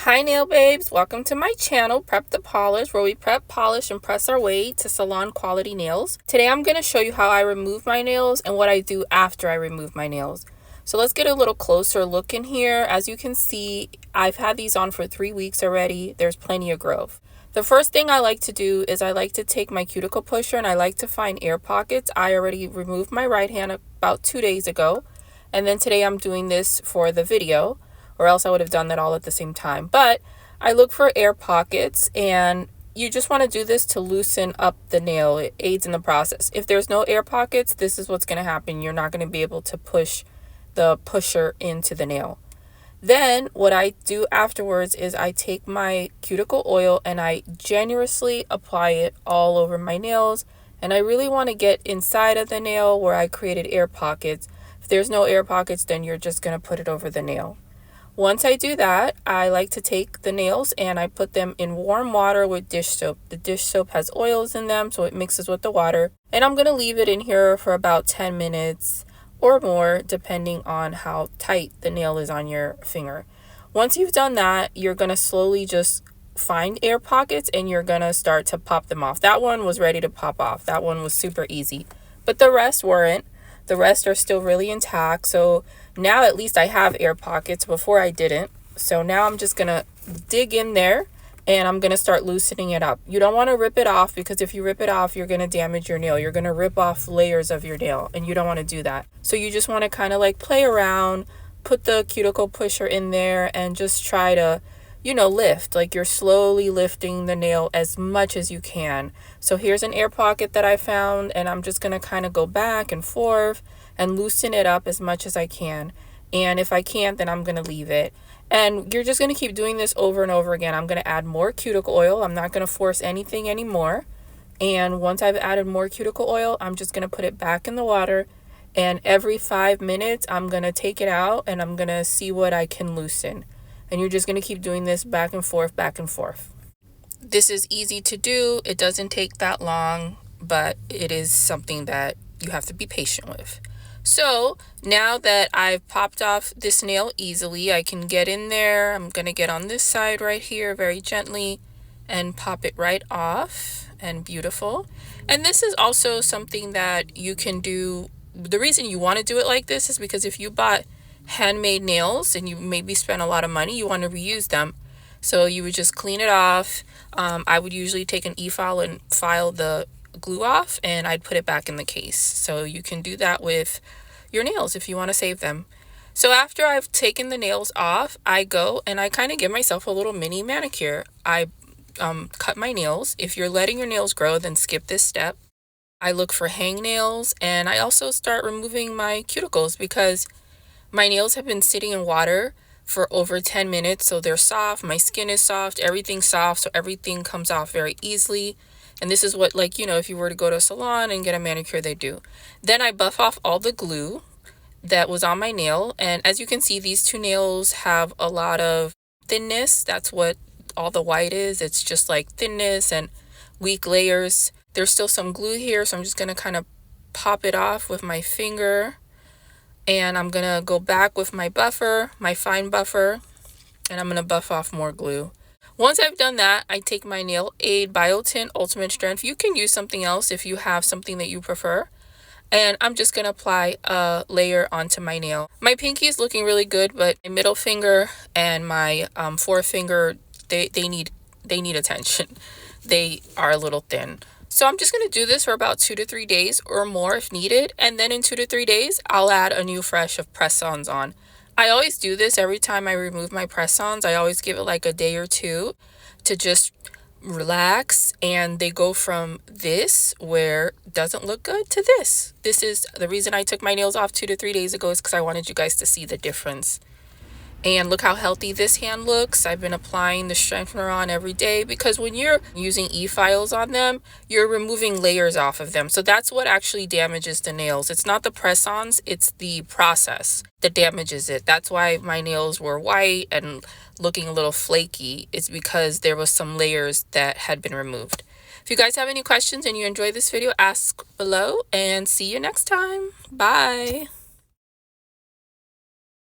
Hi nail babes, welcome to my channel Prep the Polish, where we prep, polish, and press our way to salon quality nails. Today I'm going to show you how I remove my nails and what I do after I remove my nails. So let's get a little closer look in here. As you can see, I've had these on for 3 weeks already. There's plenty of growth. The first thing I like to do is I like to take my cuticle pusher and I like to find air pockets. I already removed my right hand about 2 days ago, and then today I'm doing this for the video, or else I would have done that all at the same time. But I look for air pockets, and you just want to do this to loosen up the nail. It aids in the process. If there's no air pockets, this is what's going to happen. You're not going to be able to push the pusher into the nail. Then what I do afterwards is I take my cuticle oil and I generously apply it all over my nails. And I really want to get inside of the nail where I created air pockets. If there's no air pockets, then you're just going to put it over the nail. Once I do that, I like to take the nails and I put them in warm water with dish soap. The dish soap has oils in them, so it mixes with the water. And I'm going to leave it in here for about 10 minutes or more, depending on how tight the nail is on your finger. Once you've done that, you're going to slowly just find air pockets and you're going to start to pop them off. That one was ready to pop off. That one was super easy, but the rest weren't. The rest are still really intact. So now at least I have air pockets. Before I didn't. So now I'm just going to dig in there and I'm going to start loosening it up. You don't want to rip it off, because if you rip it off, you're going to damage your nail. You're going to rip off layers of your nail and you don't want to do that. So you just want to kind of like play around, put the cuticle pusher in there and just try to, lift. Like you're slowly lifting the nail as much as you can. So here's an air pocket that I found, and I'm just going to kind of go back and forth and loosen it up as much as I can. And if I can't, then I'm going to leave it. And you're just going to keep doing this over and over again. I'm going to add more cuticle oil. I'm not going to force anything anymore. And once I've added more cuticle oil, I'm just going to put it back in the water. And every 5 minutes, I'm going to take it out and I'm going to see what I can loosen. And you're just going to keep doing this back and forth, back and forth. This is easy to do. It doesn't take that long, but it is something that you have to be patient with. So now that I've popped off this nail easily, I can get in there. I'm going to get on this side right here very gently and pop it right off. And beautiful. And this is also something that you can do. The reason you want to do it like this is because if you bought handmade nails and you maybe spent a lot of money, you want to reuse them. So you would just clean it off. I would usually take an e-file and file the glue off, and I'd put it back in the case. So you can do that with your nails if you want to save them. So after I've taken the nails off, I go and I kind of give myself a little mini manicure. I cut my nails. If you're letting your nails grow, then skip this step. I look for hangnails, and I also start removing my cuticles because my nails have been sitting in water for over 10 minutes. So they're soft. My skin is soft. Everything's soft. So everything comes off very easily. And this is what, if you were to go to a salon and get a manicure, they do. Then I buff off all the glue that was on my nail. And as you can see, these two nails have a lot of thinness. That's what all the white is. It's just like thinness and weak layers. There's still some glue here, so I'm just going to kind of pop it off with my finger. And I'm going to go back with my buffer, my fine buffer, and I'm going to buff off more glue. Once I've done that, I take my Nail Aid Biotin Ultimate Strength. You can use something else if you have something that you prefer. And I'm just going to apply a layer onto my nail. My pinky is looking really good, but my middle finger and my forefinger, they need attention. They are a little thin. So I'm just going to do this for about 2 to 3 days or more if needed. And then in 2 to 3 days, I'll add a new fresh of press-ons on. I always do this every time I remove my press-ons. I always give it like a day or two to just relax. And they go from this, where it doesn't look good, to this. This is the reason I took my nails off 2 to 3 days ago, is because I wanted you guys to see the difference. And look how healthy this hand looks. I've been applying the strengthener on every day, because when you're using e-files on them, you're removing layers off of them. So that's what actually damages the nails. It's not the press-ons, it's the process that damages it. That's why my nails were white and looking a little flaky. It's because there was some layers that had been removed. If you guys have any questions and you enjoy this video, ask below, and see you next time. Bye.